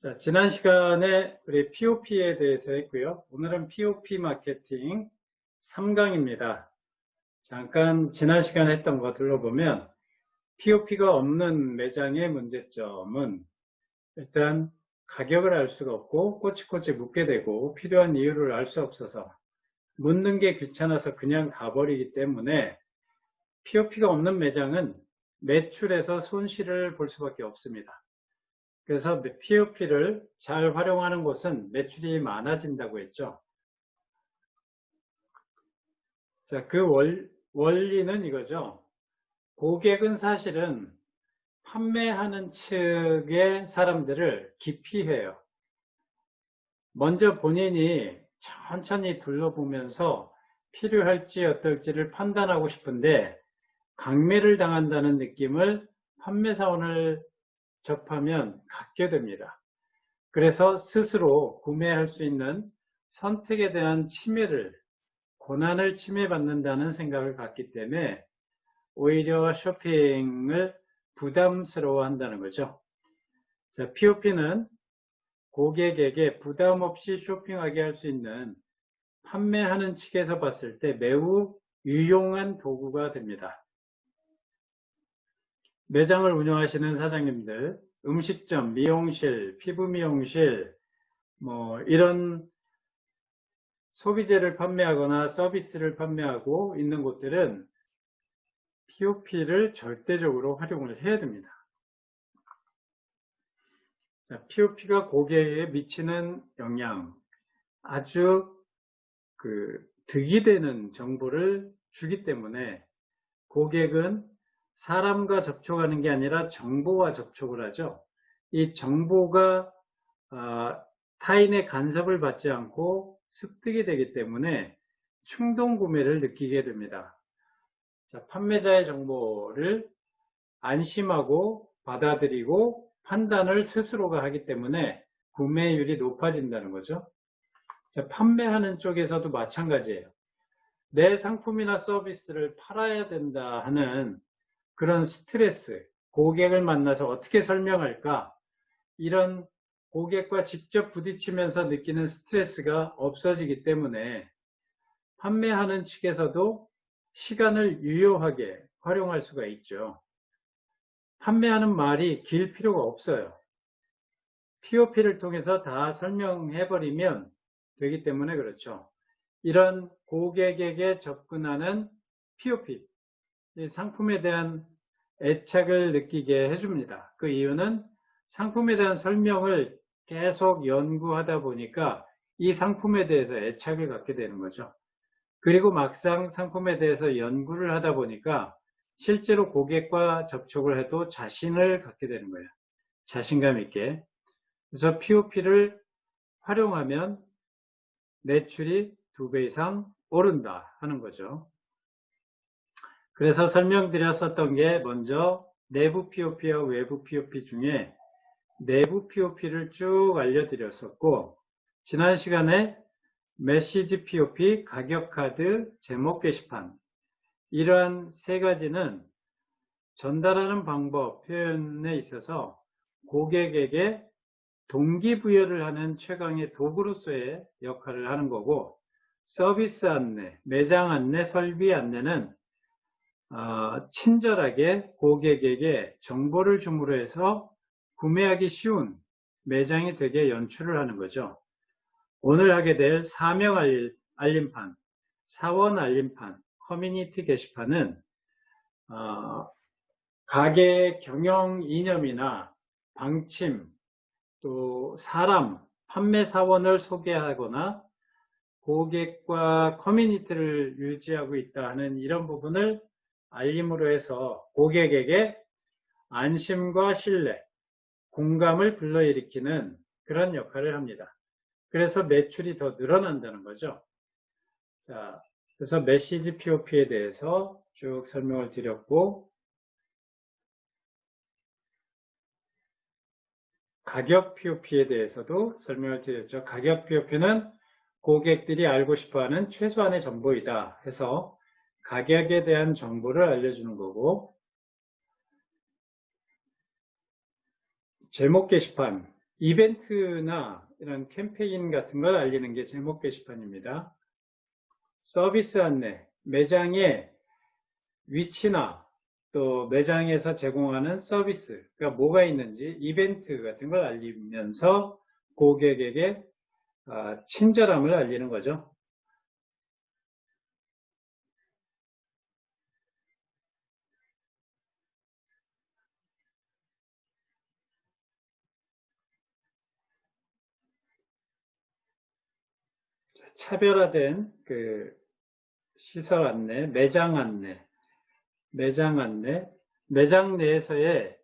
자, 지난 시간에 우리 POP에 대해서 했고요. 오늘은 POP 마케팅 3강입니다. 잠깐 지난 시간에 했던 거 둘러보면 POP가 없는 매장의 문제점은 일단 가격을 알 수가 없고 꼬치꼬치 묻게 되고 필요한 이유를 알 수 없어서 묻는 게 귀찮아서 그냥 가버리기 때문에 POP가 없는 매장은 매출에서 손실을 볼 수밖에 없습니다. 그래서 POP를 잘 활용하는 곳은 매출이 많아진다고 했죠. 자, 그 원리는 이거죠. 고객은 사실은 판매하는 측의 사람들을 기피해요. 먼저 본인이 천천히 둘러보면서 필요할지 어떨지를 판단하고 싶은데 강매를 당한다는 느낌을 판매사원을 접하면 갖게 됩니다. 그래서 스스로 구매할 수 있는 선택에 대한 고난을 침해받는다는 생각을 갖기 때문에 오히려 쇼핑을 부담스러워 한다는 거죠. 자, POP는 고객에게 부담 없이 쇼핑하게 할 수 있는 판매하는 측에서 봤을 때 매우 유용한 도구가 됩니다. 매장을 운영하시는 사장님들, 음식점, 미용실, 피부 미용실, 이런 소비재를 판매하거나 서비스를 판매하고 있는 곳들은 POP를 절대적으로 활용을 해야 됩니다. 자, POP가 고객에게 미치는 영향, 아주 득이 되는 정보를 주기 때문에 고객은 사람과 접촉하는 게 아니라 정보와 접촉을 하죠. 이 정보가 타인의 간섭을 받지 않고 습득이 되기 때문에 충동 구매를 느끼게 됩니다. 자, 판매자의 정보를 안심하고 받아들이고 판단을 스스로가 하기 때문에 구매율이 높아진다는 거죠. 자, 판매하는 쪽에서도 마찬가지예요. 내 상품이나 서비스를 팔아야 된다 하는 그런 스트레스, 고객을 만나서 어떻게 설명할까? 이런 고객과 직접 부딪히면서 느끼는 스트레스가 없어지기 때문에 판매하는 측에서도 시간을 유효하게 활용할 수가 있죠. 판매하는 말이 길 필요가 없어요. POP를 통해서 다 설명해버리면 되기 때문에 그렇죠. 이런 고객에게 접근하는 POP, 이 상품에 대한 애착을 느끼게 해줍니다. 그 이유는 상품에 대한 설명을 계속 연구하다 보니까 이 상품에 대해서 애착을 갖게 되는 거죠. 그리고 막상 상품에 대해서 연구를 하다 보니까 실제로 고객과 접촉을 해도 자신을 갖게 되는 거예요. 자신감 있게. 그래서 POP를 활용하면 매출이 2배 이상 오른다 하는 거죠. 그래서 설명드렸었던 게 먼저 내부 POP와 외부 POP 중에 내부 POP를 쭉 알려드렸었고, 지난 시간에 메시지 POP, 가격카드, 제목 게시판, 이러한 세 가지는 전달하는 방법, 표현에 있어서 고객에게 동기부여를 하는 최강의 도구로서의 역할을 하는 거고, 서비스 안내, 매장 안내, 설비 안내는 친절하게 고객에게 정보를 줌으로 해서 구매하기 쉬운 매장이 되게 연출을 하는 거죠. 오늘 하게 될 사명 알림판, 사원 알림판, 커뮤니티 게시판은 가게 경영 이념이나 방침, 또 사람, 판매 사원을 소개하거나 고객과 커뮤니티를 유지하고 있다 하는 이런 부분을 알림으로 해서 고객에게 안심과 신뢰, 공감을 불러일으키는 그런 역할을 합니다. 그래서 매출이 더 늘어난다는 거죠. 자, 그래서 메시지 POP에 대해서 쭉 설명을 드렸고, 가격 POP에 대해서도 설명을 드렸죠. 가격 POP는 고객들이 알고 싶어하는 최소한의 정보이다 해서 가격에 대한 정보를 알려주는 거고, 제목 게시판, 이벤트나 이런 캠페인 같은 걸 알리는 게 제목 게시판입니다. 서비스 안내, 매장의 위치나 또 매장에서 제공하는 서비스가 뭐가 있는지 이벤트 같은 걸 알리면서 고객에게 친절함을 알리는 거죠. 차별화된 그 시설 안내, 매장 안내, 매장 내에서의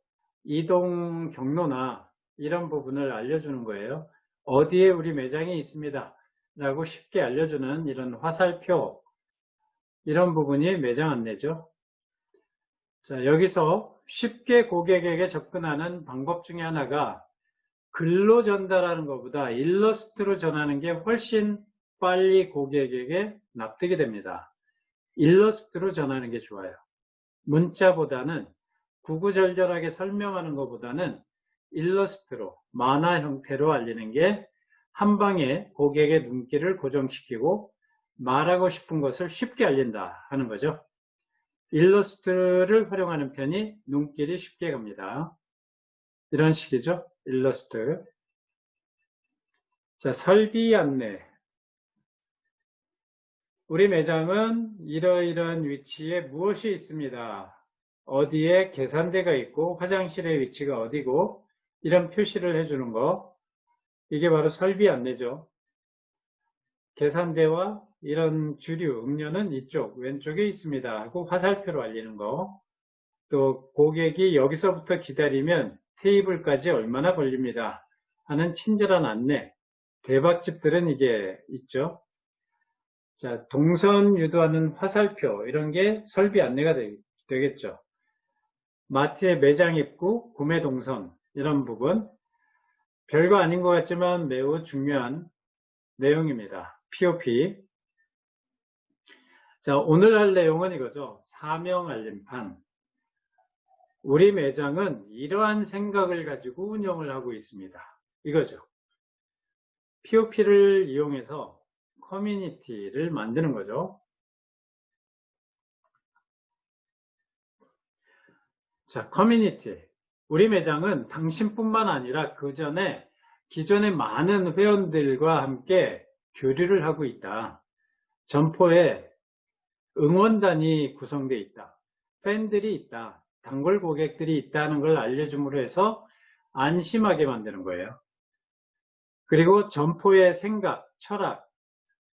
이동 경로나 이런 부분을 알려주는 거예요. 어디에 우리 매장이 있습니다 라고 쉽게 알려주는 이런 화살표, 이런 부분이 매장 안내죠. 자, 여기서 쉽게 고객에게 접근하는 방법 중에 하나가 글로 전달하는 것보다 일러스트로 전하는 게 훨씬 빨리 고객에게 납득이 됩니다. 일러스트로 전하는 게 좋아요. 문자보다는 구구절절하게 설명하는 것보다는 일러스트로, 만화 형태로 알리는 게 한 방에 고객의 눈길을 고정시키고 말하고 싶은 것을 쉽게 알린다 하는 거죠. 일러스트를 활용하는 편이 눈길이 쉽게 갑니다. 이런 식이죠. 일러스트. 자, 설비 안내. 우리 매장은 이러이러한 위치에 무엇이 있습니다. 어디에 계산대가 있고 화장실의 위치가 어디고 이런 표시를 해주는 거. 이게 바로 설비 안내죠. 계산대와 이런 주류, 음료는 이쪽 왼쪽에 있습니다 하고 화살표로 알리는 거. 또 고객이 여기서부터 기다리면 테이블까지 얼마나 걸립니다 하는 친절한 안내. 대박집들은 이게 있죠. 자, 동선 유도하는 화살표, 이런 게 설비 안내가 되겠죠. 마트의 매장 입구, 구매 동선, 이런 부분. 별거 아닌 것 같지만 매우 중요한 내용입니다. POP. 자, 오늘 할 내용은 이거죠. 사명 알림판. 우리 매장은 이러한 생각을 가지고 운영을 하고 있습니다. 이거죠. POP를 이용해서 커뮤니티를 만드는 거죠. 자, 커뮤니티. 우리 매장은 당신뿐만 아니라 그 전에 기존의 많은 회원들과 함께 교류를 하고 있다. 점포에 응원단이 구성되어 있다. 팬들이 있다. 단골 고객들이 있다는 걸 알려줌으로 해서 안심하게 만드는 거예요. 그리고 점포의 생각, 철학,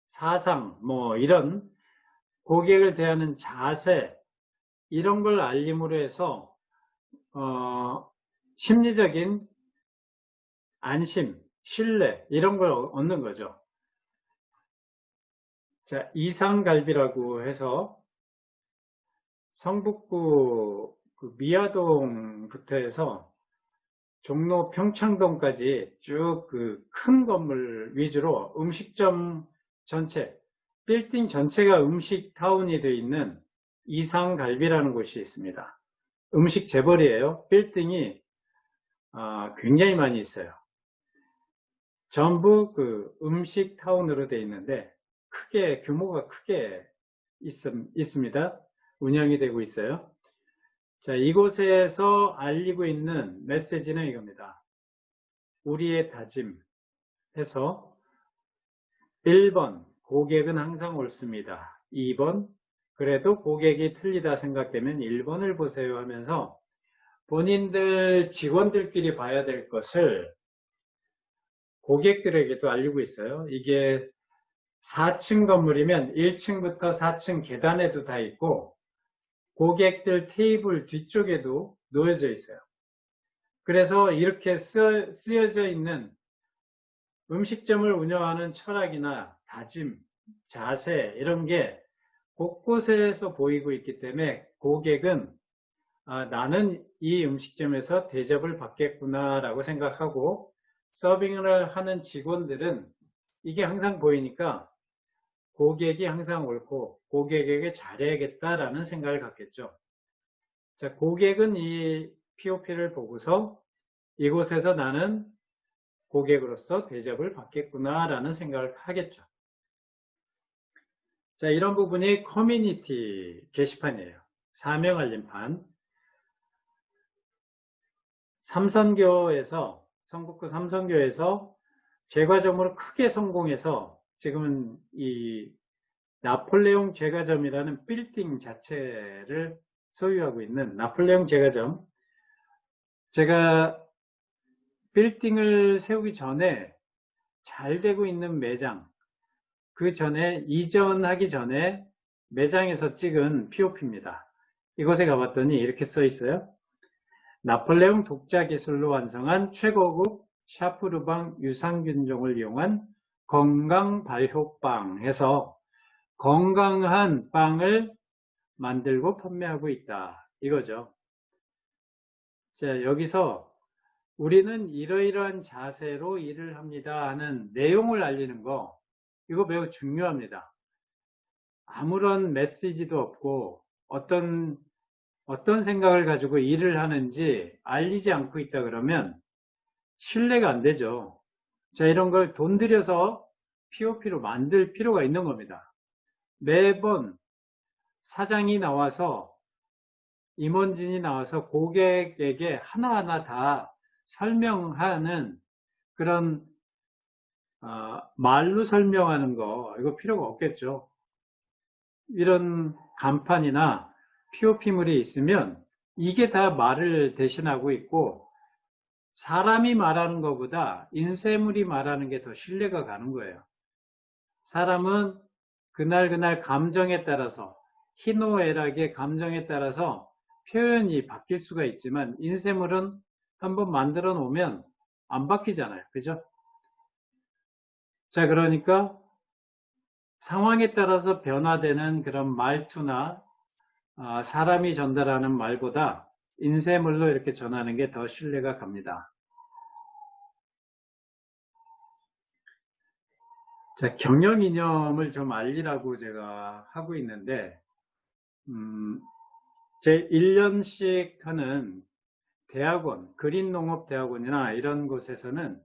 사상, 이런 고객을 대하는 자세, 이런 걸 알림으로 해서 심리적인 안심, 신뢰, 이런 걸 얻는 거죠. 자, 이상갈비라고 해서 성북구 미아동부터 해서 종로 평창동까지 쭉 그 큰 건물 위주로 음식점 전체, 빌딩 전체가 음식타운이 되어 있는 이상갈비라는 곳이 있습니다. 음식 재벌이에요. 빌딩이 굉장히 많이 있어요. 전부 그 음식타운으로 되어 있는데 규모가 크게 있습니다. 운영이 되고 있어요. 자, 이곳에서 알리고 있는 메시지는 이겁니다. 우리의 다짐 해서 1번 고객은 항상 옳습니다. 2번 그래도 고객이 틀리다 생각되면 1번을 보세요 하면서 본인들 직원들끼리 봐야 될 것을 고객들에게도 알리고 있어요. 이게 4층 건물이면 1층부터 4층 계단에도 다 있고 고객들 테이블 뒤쪽에도 놓여져 있어요. 그래서 이렇게 쓰여져 있는 음식점을 운영하는 철학이나 다짐, 자세 이런 게 곳곳에서 보이고 있기 때문에 고객은 나는 이 음식점에서 대접을 받겠구나 라고 생각하고 서빙을 하는 직원들은 이게 항상 보이니까 고객이 항상 옳고 고객에게 잘해야겠다라는 생각을 갖겠죠. 자, 고객은 이 POP를 보고서 이곳에서 나는 고객으로서 대접을 받겠구나라는 생각을 하겠죠. 자, 이런 부분이 커뮤니티 게시판이에요. 사명 알림판. 삼선교에서, 성북구 삼선교에서 제과점으로 크게 성공해서 지금은 이 나폴레옹 제과점이라는 빌딩 자체를 소유하고 있는 나폴레옹 제과점. 제가 빌딩을 세우기 전에 잘 되고 있는 매장, 그 전에 이전하기 전에 매장에서 찍은 POP입니다. 이곳에 가봤더니 이렇게 써 있어요. 나폴레옹 독자 기술로 완성한 최고급 샤프르방 유산균종을 이용한 건강 발효빵 해서 건강한 빵을 만들고 판매하고 있다. 이거죠. 자, 여기서 우리는 이러이러한 자세로 일을 합니다 하는 내용을 알리는 거, 이거 매우 중요합니다. 아무런 메시지도 없고 어떤 생각을 가지고 일을 하는지 알리지 않고 있다 그러면 신뢰가 안 되죠. 자, 이런 걸 돈 들여서 POP로 만들 필요가 있는 겁니다. 매번 사장이 나와서, 임원진이 나와서 고객에게 하나하나 다 설명하는 그런 말로 설명하는 거, 이거 필요가 없겠죠. 이런 간판이나 POP물이 있으면 이게 다 말을 대신하고 있고, 사람이 말하는 것보다 인쇄물이 말하는 게 더 신뢰가 가는 거예요. 사람은 그날 감정에 따라서, 희노애락의 감정에 따라서 표현이 바뀔 수가 있지만 인쇄물은 한번 만들어 놓으면 안 바뀌잖아요. 그죠? 자, 그러니까 상황에 따라서 변화되는 그런 말투나 사람이 전달하는 말보다 인쇄물로 이렇게 전하는 게 더 신뢰가 갑니다. 자, 경영 이념을 좀 알리라고 제가 하고 있는데, 제 1년씩 하는 대학원, 그린농업대학원이나 이런 곳에서는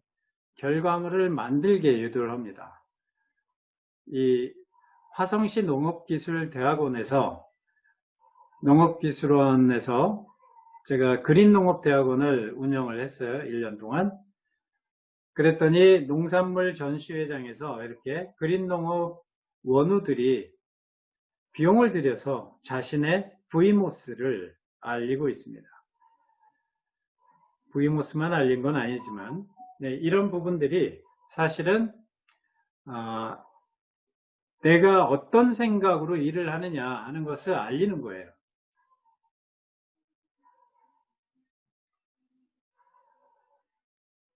결과물을 만들게 유도를 합니다. 이 화성시 농업기술대학원에서, 농업기술원에서 제가 그린농업대학원을 운영을 했어요. 1년 동안. 그랬더니 농산물 전시회장에서 이렇게 그린농업 원우들이 비용을 들여서 자신의 브이모스를 알리고 있습니다. 브이모스만 알린 건 아니지만, 네, 이런 부분들이 사실은 내가 어떤 생각으로 일을 하느냐 하는 것을 알리는 거예요.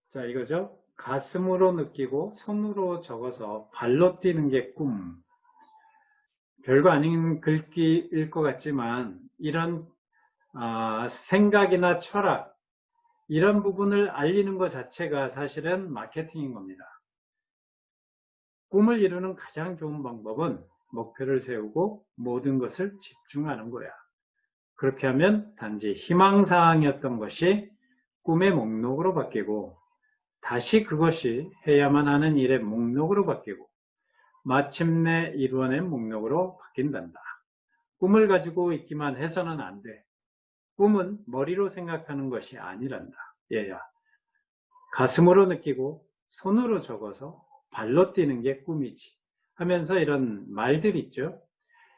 자, 이거죠. 가슴으로 느끼고 손으로 적어서 발로 뛰는 게 꿈. 별거 아닌 글귀일 것 같지만 이런 생각이나 철학, 이런 부분을 알리는 것 자체가 사실은 마케팅인 겁니다. 꿈을 이루는 가장 좋은 방법은 목표를 세우고 모든 것을 집중하는 거야. 그렇게 하면 단지 희망사항이었던 것이 꿈의 목록으로 바뀌고 다시 그것이 해야만 하는 일의 목록으로 바뀌고 마침내 이루어낸 목록으로 바뀐단다. 꿈을 가지고 있기만 해서는 안 돼. 꿈은 머리로 생각하는 것이 아니란다. 얘야. 가슴으로 느끼고 손으로 적어서 발로 뛰는 게 꿈이지. 하면서 이런 말들 있죠.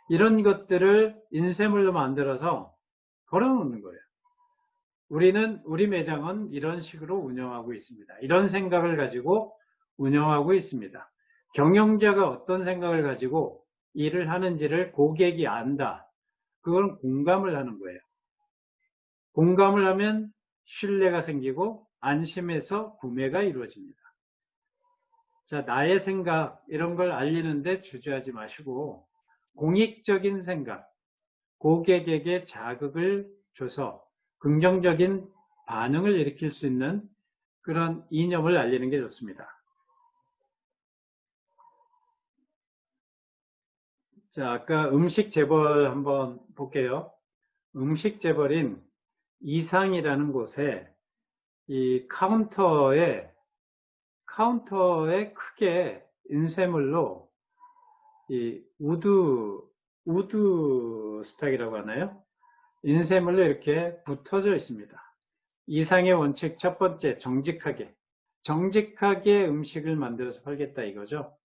이런 것들을 인쇄물로 만들어서 걸어놓는 거예요. 우리 매장은 이런 식으로 운영하고 있습니다. 이런 생각을 가지고 운영하고 있습니다. 경영자가 어떤 생각을 가지고 일을 하는지를 고객이 안다. 그건 공감을 하는 거예요. 공감을 하면 신뢰가 생기고 안심해서 구매가 이루어집니다. 자, 나의 생각 이런 걸 알리는데 주저하지 마시고 공익적인 생각, 고객에게 자극을 줘서 긍정적인 반응을 일으킬 수 있는 그런 이념을 알리는 게 좋습니다. 자, 아까 음식 재벌 한번 볼게요. 음식 재벌인 이상이라는 곳에 이 카운터에 카운터에 크게 인쇄물로 이 우드 스탁이라고 하나요? 인쇄물로 이렇게 붙어져 있습니다. 이상의 원칙 첫 번째, 정직하게 음식을 만들어서 팔겠다 이거죠.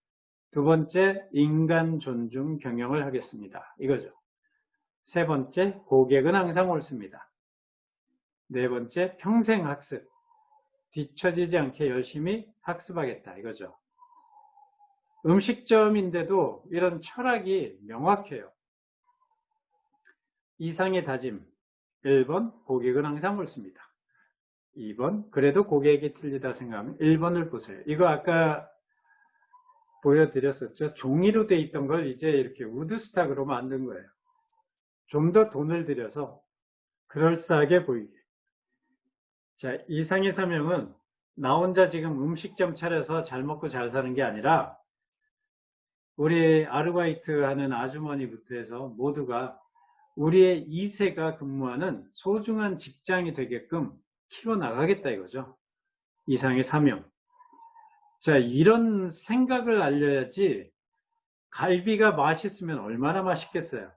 두 번째, 인간 존중 경영을 하겠습니다 이거죠. 세 번째, 고객은 항상 옳습니다. 네 번째, 평생 학습, 뒤처지지 않게 열심히 학습하겠다 이거죠. 음식점인데도 이런 철학이 명확해요. 이상의 다짐, 1번, 고객은 항상 옳습니다. 2번, 그래도 고객이 틀리다 생각하면 1번을 보세요. 이거 아까 보여드렸었죠. 종이로 돼 있던 걸 이제 이렇게 우드스탁으로 만든 거예요. 좀 더 돈을 들여서 그럴싸하게 보이게. 자, 이상의 사명은 나 혼자 지금 음식점 차려서 잘 먹고 잘 사는 게 아니라 우리 아르바이트 하는 아주머니부터 해서 모두가 우리의 2세가 근무하는 소중한 직장이 되게끔 키워나가겠다 이거죠. 이상의 사명. 자, 이런 생각을 알려야지 갈비가 맛있으면 얼마나 맛있겠어요.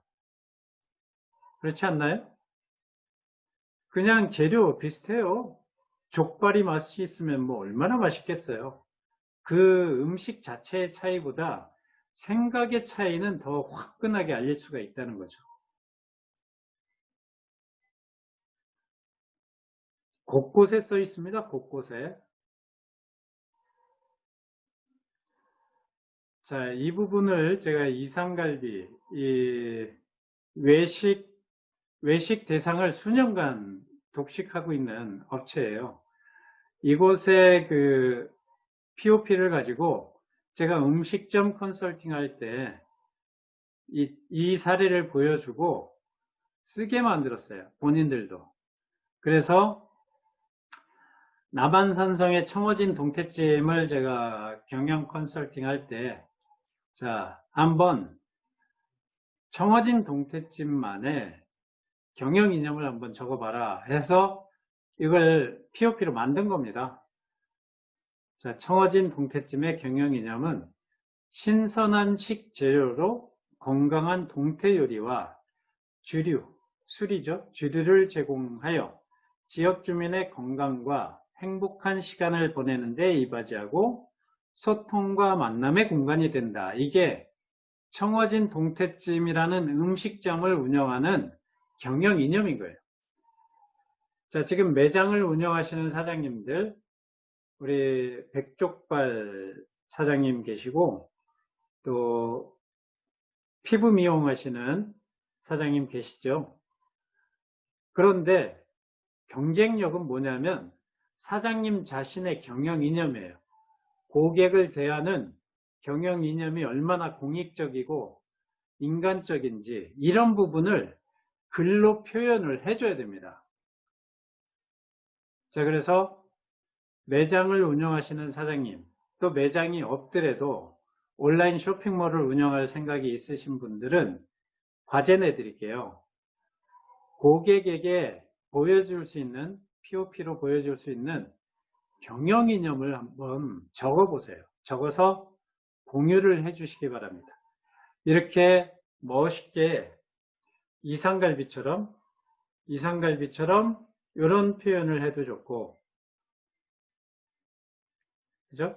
그렇지 않나요? 그냥 재료 비슷해요. 족발이 맛있으면 뭐 얼마나 맛있겠어요. 그 음식 자체의 차이보다 생각의 차이는 더 화끈하게 알릴 수가 있다는 거죠. 곳곳에 써 있습니다. 곳곳에. 자, 이 부분을 제가 이상갈비, 이 외식 대상을 수년간 독식하고 있는 업체예요. 이곳에 그 POP를 가지고 제가 음식점 컨설팅 할 때 이 사례를 보여주고 쓰게 만들었어요. 본인들도. 그래서 남한산성의 청어진 동태찜을 제가 경영 컨설팅 할 때, 자, 한번 청어진 동태찜만의 경영 이념을 한번 적어봐라 해서 이걸 POP로 만든 겁니다. 자, 청어진 동태찜의 경영 이념은 신선한 식재료로 건강한 동태 요리와 주류를 제공하여 지역 주민의 건강과 행복한 시간을 보내는 데 이바지하고 소통과 만남의 공간이 된다. 이게 청어진 동태찜이라는 음식점을 운영하는 경영 이념인 거예요. 자, 지금 매장을 운영하시는 사장님들, 우리 백족발 사장님 계시고 또 피부 미용하시는 사장님 계시죠. 그런데 경쟁력은 뭐냐면 사장님 자신의 경영 이념이에요. 고객을 대하는 경영 이념이 얼마나 공익적이고 인간적인지 이런 부분을 글로 표현을 해줘야 됩니다. 자, 그래서 매장을 운영하시는 사장님, 또 매장이 없더라도 온라인 쇼핑몰을 운영할 생각이 있으신 분들은 과제 내드릴게요. 고객에게 보여줄 수 있는, POP로 보여줄 수 있는 경영 이념을 한번 적어보세요. 적어서 공유를 해주시기 바랍니다. 이렇게 멋있게 이상갈비처럼 이런 표현을 해도 좋고, 그죠?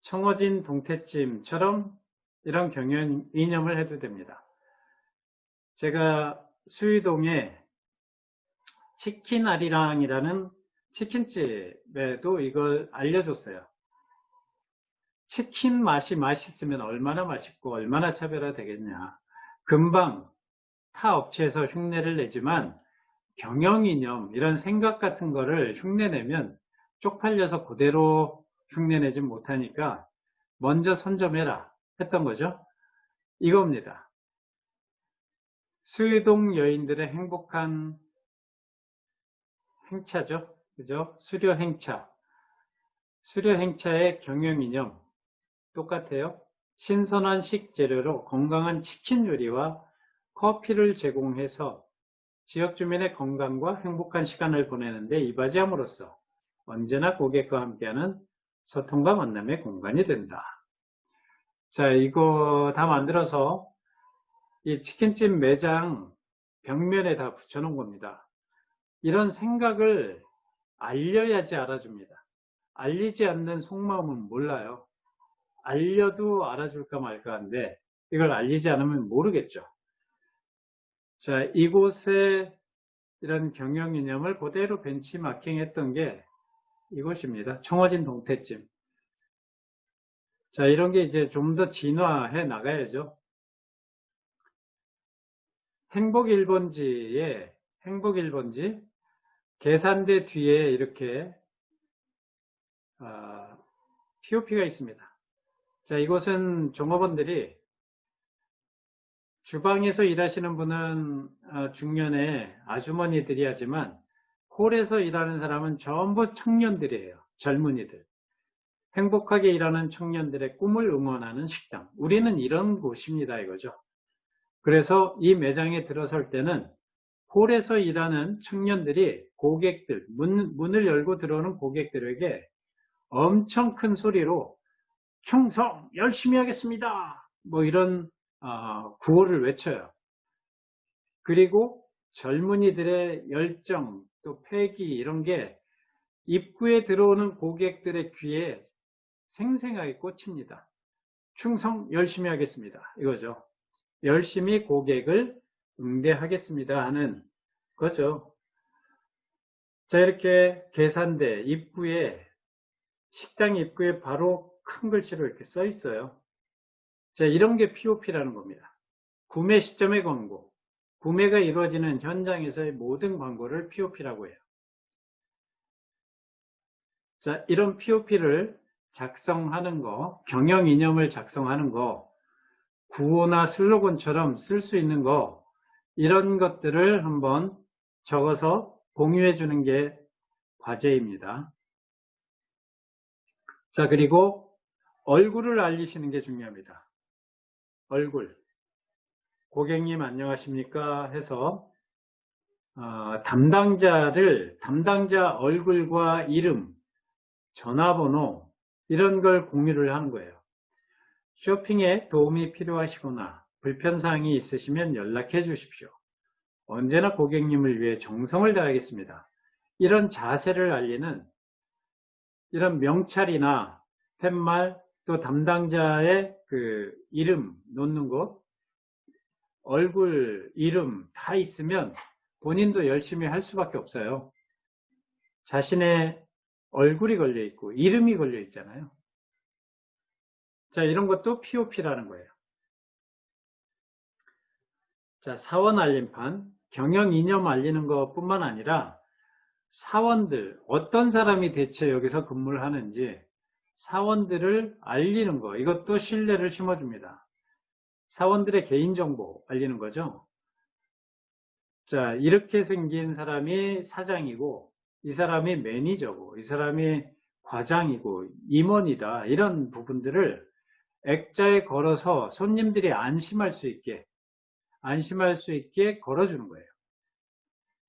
청어진 동태찜처럼 이런 경영 이념을 해도 됩니다. 제가 수의동에 치킨아리랑이라는 치킨집에도 이걸 알려줬어요. 치킨 맛이 맛있으면 얼마나 맛있고 얼마나 차별화 되겠냐. 금방 타 업체에서 흉내를 내지만 경영 이념, 이런 생각 같은 거를 흉내내면 쪽팔려서 그대로 흉내내지 못하니까 먼저 선점해라 했던 거죠. 이겁니다. 수의동 여인들의 행복한 행차죠. 그죠? 수료 행차의 경영 이념 똑같아요. 신선한 식재료로 건강한 치킨 요리와 커피를 제공해서 지역 주민의 건강과 행복한 시간을 보내는데 이바지함으로써 언제나 고객과 함께하는 소통과 만남의 공간이 된다. 자, 이거 다 만들어서 이 치킨집 매장 벽면에 다 붙여놓은 겁니다. 이런 생각을 알려야지 알아줍니다. 알리지 않는 속마음은 몰라요. 알려도 알아줄까 말까 한데 이걸 알리지 않으면 모르겠죠. 자, 이곳에 이런 경영 이념을 그대로 벤치마킹 했던 게 이곳입니다. 청어진 동태찜. 자, 이런 게 이제 좀 더 진화해 나가야죠. 행복 1번지에 행복 1번지 계산대 뒤에 이렇게 POP가 있습니다. 자, 이곳은 종업원들이 주방에서 일하시는 분은 중년의 아주머니들이 하지만 홀에서 일하는 사람은 전부 청년들이에요. 젊은이들. 행복하게 일하는 청년들의 꿈을 응원하는 식당. 우리는 이런 곳입니다, 이거죠. 그래서 이 매장에 들어설 때는 홀에서 일하는 청년들이 고객들, 문을 열고 들어오는 고객들에게 엄청 큰 소리로 충성 열심히 하겠습니다. 뭐 이런 구호를 외쳐요. 그리고 젊은이들의 열정 또 패기 이런 게 입구에 들어오는 고객들의 귀에 생생하게 꽂힙니다. 충성 열심히 하겠습니다. 이거죠. 열심히 고객을 응대하겠습니다 하는 거죠. 자, 이렇게 계산대 입구에 식당 입구에 바로 큰 글씨로 이렇게 써 있어요. 자, 이런 게 POP라는 겁니다. 구매 시점의 광고. 구매가 이루어지는 현장에서의 모든 광고를 POP라고 해요. 자, 이런 POP를 작성하는 거, 경영 이념을 작성하는 거, 구호나 슬로건처럼 쓸 수 있는 거, 이런 것들을 한번 적어서 공유해 주는 게 과제입니다. 자, 그리고 얼굴을 알리시는 게 중요합니다. 얼굴. 고객님 안녕하십니까 해서 담당자 얼굴과 이름, 전화번호 이런 걸 공유를 하는 거예요. 쇼핑에 도움이 필요하시거나 불편사항이 있으시면 연락해 주십시오. 언제나 고객님을 위해 정성을 다하겠습니다. 이런 자세를 알리는 이런 명찰이나 팻말 또 담당자의 그 이름 놓는 곳, 얼굴, 이름 다 있으면 본인도 열심히 할 수밖에 없어요. 자신의 얼굴이 걸려 있고 이름이 걸려 있잖아요. 자, 이런 것도 POP라는 거예요. 자, 사원 알림판, 경영 이념 알리는 것뿐만 아니라 사원들, 어떤 사람이 대체 여기서 근무를 하는지 사원들을 알리는 거, 이것도 신뢰를 심어줍니다. 사원들의 개인정보 알리는 거죠. 자, 이렇게 생긴 사람이 사장이고 이 사람이 매니저고 이 사람이 과장이고 임원이다. 이런 부분들을 액자에 걸어서 손님들이 안심할 수 있게 걸어주는 거예요.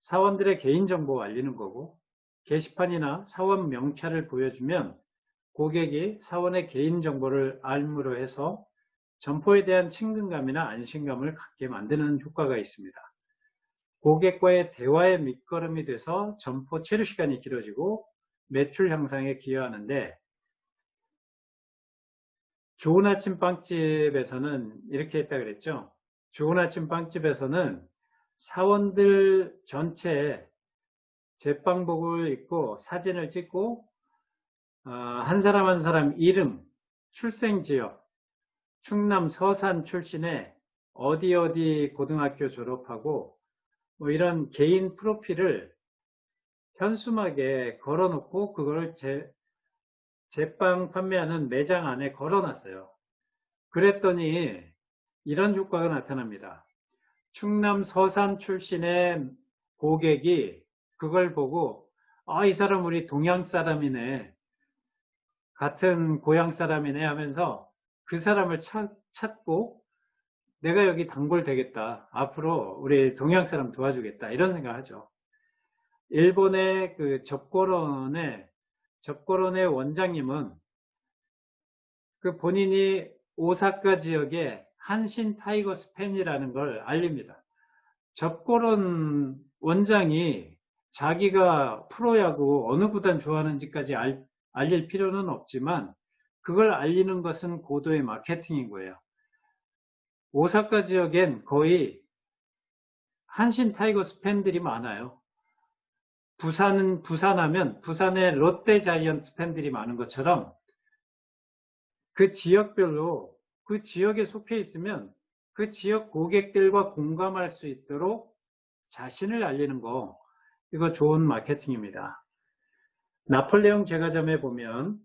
사원들의 개인정보 알리는 거고 게시판이나 사원 명찰을 보여주면 고객이 사원의 개인정보를 알므로 해서 점포에 대한 친근감이나 안심감을 갖게 만드는 효과가 있습니다. 고객과의 대화의 밑거름이 돼서 점포 체류 시간이 길어지고 매출 향상에 기여하는데 좋은 아침 빵집에서는 이렇게 했다 그랬죠. 좋은 아침 빵집에서는 사원들 전체 제빵복을 입고 사진을 찍고 한 사람 한 사람 이름, 출생지역, 충남 서산 출신의 어디 고등학교 졸업하고 뭐 이런 개인 프로필을 현수막에 걸어놓고 그걸 제빵 판매하는 매장 안에 걸어놨어요. 그랬더니 이런 효과가 나타납니다. 충남 서산 출신의 고객이 그걸 보고 이 사람 우리 동양 사람이네, 같은 고향 사람이네 하면서 그 사람을 찾고 내가 여기 단골 되겠다, 앞으로 우리 동양 사람 도와주겠다, 이런 생각을 하죠. 일본의 그 접고론의 원장님은 그 본인이 오사카 지역에 한신 타이거스 팬이라는 걸 알립니다. 접고론 원장이 자기가 프로야구 어느 구단 좋아하는지까지 알릴 필요는 없지만 그걸 알리는 것은 고도의 마케팅인 거예요. 오사카 지역엔 거의 한신 타이거스 팬들이 많아요. 부산하면 부산의 롯데 자이언츠 팬들이 많은 것처럼 그 지역별로 그 지역에 속해 있으면 그 지역 고객들과 공감할 수 있도록 자신을 알리는 거, 이거 좋은 마케팅입니다. 나폴레옹 제과점에 보면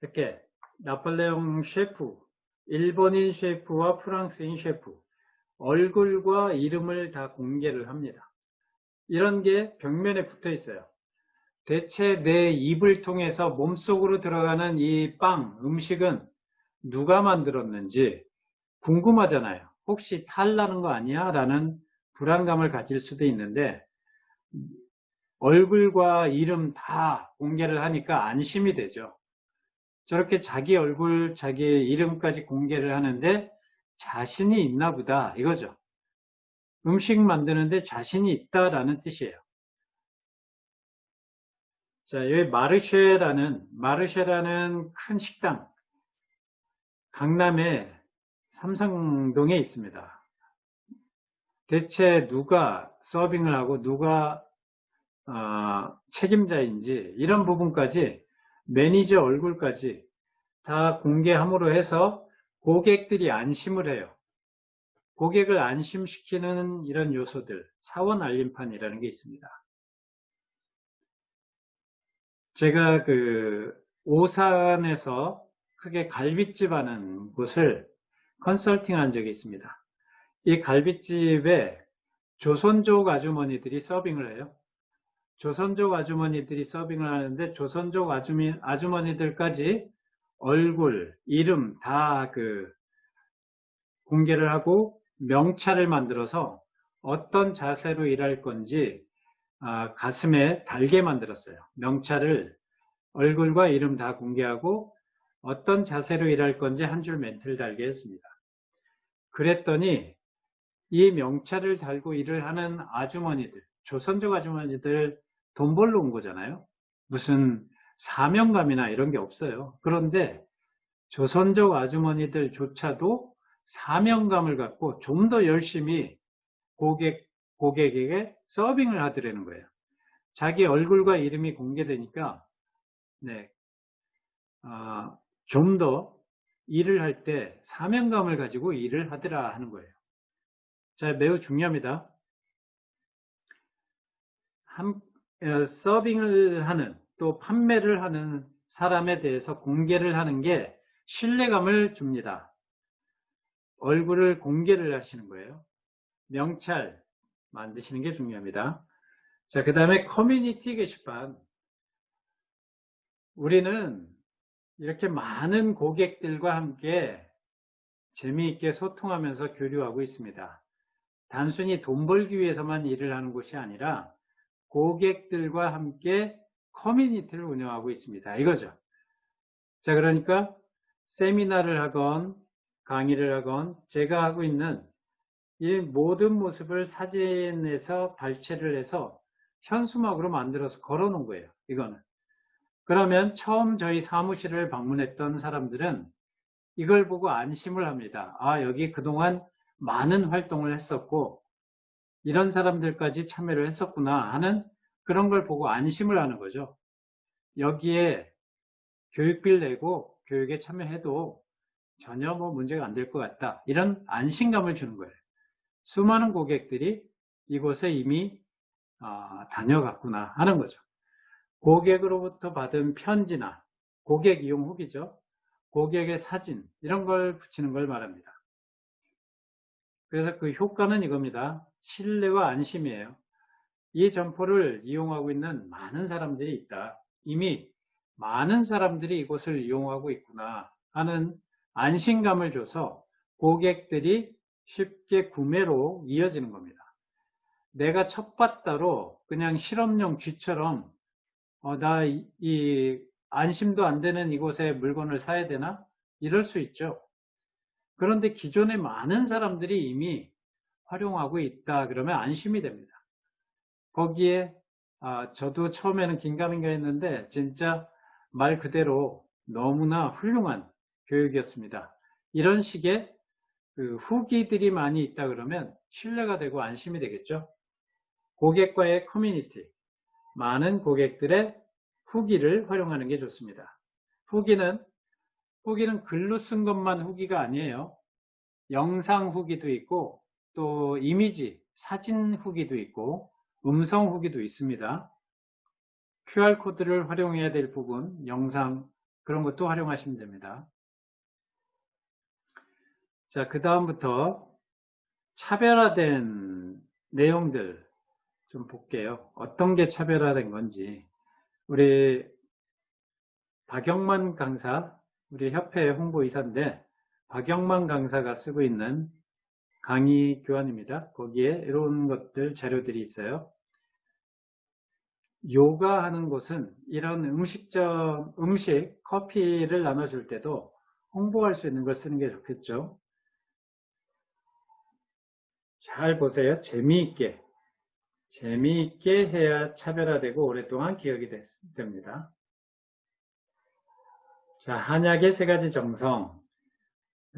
이렇게 나폴레옹 셰프, 일본인 셰프와 프랑스인 셰프 얼굴과 이름을 다 공개를 합니다. 이런 게 벽면에 붙어 있어요. 대체 내 입을 통해서 몸속으로 들어가는 이 빵, 음식은 누가 만들었는지 궁금하잖아요. 혹시 탈나는 거 아니야? 라는 불안감을 가질 수도 있는데 얼굴과 이름 다 공개를 하니까 안심이 되죠. 저렇게 자기 얼굴, 자기 이름까지 공개를 하는데 자신이 있나 보다 이거죠. 음식 만드는데 자신이 있다라는 뜻이에요. 자, 여기 마르쉐라는 큰 식당, 강남의 삼성동에 있습니다. 대체 누가 서빙을 하고 누가 책임자인지 이런 부분까지 매니저 얼굴까지 다 공개함으로 해서 고객들이 안심을 해요. 고객을 안심시키는 이런 요소들, 사원 알림판이라는 게 있습니다. 제가 그 오산에서 크게 갈빗집 하는 곳을 컨설팅 한 적이 있습니다. 이 갈빗집에 조선족 아주머니들이 서빙을 해요. 조선족 아주머니들이 서빙을 하는데 조선족 아주머니들까지 얼굴, 이름 다 그 공개를 하고 명찰을 만들어서 어떤 자세로 일할 건지 가슴에 달게 만들었어요. 명찰을 얼굴과 이름 다 공개하고 어떤 자세로 일할 건지 한 줄 멘트를 달게 했습니다. 그랬더니 이 명찰을 달고 일을 하는 아주머니들, 조선족 아주머니들 돈 벌러 온 거잖아요. 무슨 사명감이나 이런 게 없어요. 그런데 조선족 아주머니들조차도 사명감을 갖고 좀 더 열심히 고객에게 서빙을 하더라는 거예요. 자기 얼굴과 이름이 공개되니까 좀 더 일을 할 때 사명감을 가지고 일을 하더라 하는 거예요. 자, 매우 중요합니다. 서빙을 하는 또 판매를 하는 사람에 대해서 공개를 하는 게 신뢰감을 줍니다. 얼굴을 공개를 하시는 거예요. 명찰 만드시는 게 중요합니다. 자, 그 다음에 커뮤니티 게시판. 우리는 이렇게 많은 고객들과 함께 재미있게 소통하면서 교류하고 있습니다. 단순히 돈 벌기 위해서만 일을 하는 곳이 아니라 고객들과 함께 커뮤니티를 운영하고 있습니다. 이거죠. 자, 그러니까 세미나를 하건 강의를 하건 제가 하고 있는 이 모든 모습을 사진에서 발췌를 해서 현수막으로 만들어서 걸어 놓은 거예요. 이거는. 그러면 처음 저희 사무실을 방문했던 사람들은 이걸 보고 안심을 합니다. 아, 여기 그동안 많은 활동을 했었고 이런 사람들까지 참여를 했었구나 하는 그런 걸 보고 안심을 하는 거죠. 여기에 교육비를 내고 교육에 참여해도 전혀 뭐 문제가 안 될 것 같다. 이런 안심감을 주는 거예요. 수많은 고객들이 이곳에 이미 다녀갔구나 하는 거죠. 고객으로부터 받은 편지나 고객 이용 후기죠. 고객의 사진 이런 걸 붙이는 걸 말합니다. 그래서 그 효과는 이겁니다. 신뢰와 안심이에요. 이 점포를 이용하고 있는 많은 사람들이 있다. 이미 많은 사람들이 이곳을 이용하고 있구나 하는 안심감을 줘서 고객들이 쉽게 구매로 이어지는 겁니다. 내가 첫 봤다로 그냥 실험용 쥐처럼 나 이 안심도 안 되는 이곳에 물건을 사야 되나? 이럴 수 있죠. 그런데 기존에 많은 사람들이 이미 활용하고 있다 그러면 안심이 됩니다. 거기에 저도 처음에는 긴가민가 했는데 진짜 말 그대로 너무나 훌륭한 교육이었습니다. 이런 식의 그 후기들이 많이 있다 그러면 신뢰가 되고 안심이 되겠죠. 고객과의 커뮤니티, 많은 고객들의 후기를 활용하는 게 좋습니다. 후기는 글로 쓴 것만 후기가 아니에요. 영상 후기도 있고 또 이미지, 사진 후기도 있고 음성 후기도 있습니다. QR코드를 활용해야 될 부분, 영상 그런 것도 활용하시면 됩니다. 자, 그 다음부터 차별화된 내용들 좀 볼게요. 어떤 게 차별화된 건지. 우리 박영만 강사, 우리 협회 홍보이사인데 박영만 강사가 쓰고 있는 강의 교환입니다. 거기에 이런 것들 자료들이 있어요. 요가 하는 곳은 이런 음식점, 커피를 나눠줄 때도 홍보할 수 있는 걸 쓰는 게 좋겠죠. 잘 보세요. 재미있게 해야 차별화되고 오랫동안 기억이 됩니다. 자, 한약의 세 가지 정성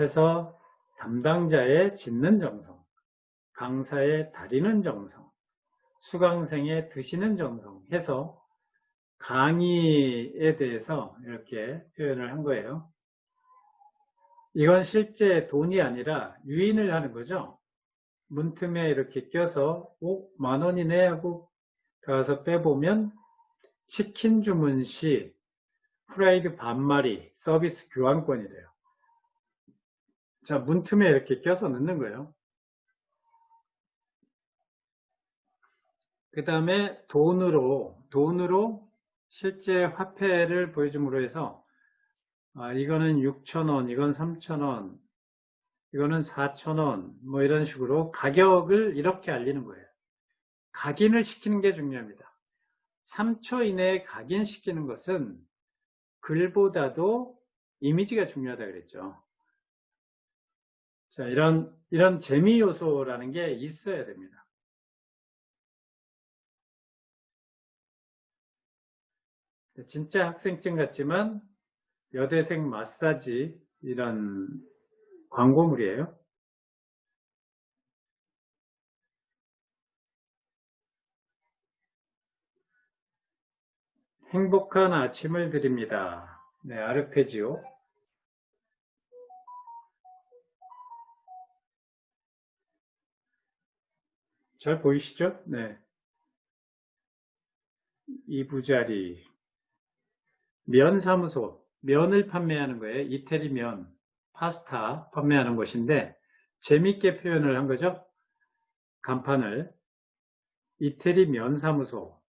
해서 담당자의 짓는 정성, 강사의 다리는 정성, 수강생의 드시는 정성 해서 강의에 대해서 이렇게 표현을 한 거예요. 이건 실제 돈이 아니라 유인을 하는 거죠. 문틈에 이렇게 껴서 10,000원이네 하고 가서 빼보면 치킨 주문 시 프라이드 반마리 서비스 교환권이 돼요. 자, 문틈에 이렇게 껴서 넣는 거예요. 그 다음에 돈으로 실제 화폐를 보여줌으로 해서 이거는 6,000원, 이건 3,000원, 이거는 4,000원 뭐 이런 식으로 가격을 이렇게 알리는 거예요. 각인을 시키는 게 중요합니다. 3초 이내에 각인시키는 것은 글보다도 이미지가 중요하다 그랬죠. 자, 이런 재미 요소라는 게 있어야 됩니다. 진짜 학생증 같지만 여대생 마사지 이런 광고물이에요. 행복한 아침을 드립니다. 네, 아르페지오. 잘 보이시죠? 네. 이부자리. 면사무소. 면을 판매하는 거예요. 이태리 면, 파스타 판매하는 곳인데 재밌게 표현을 한 거죠. 간판을. 이태리 면사무소.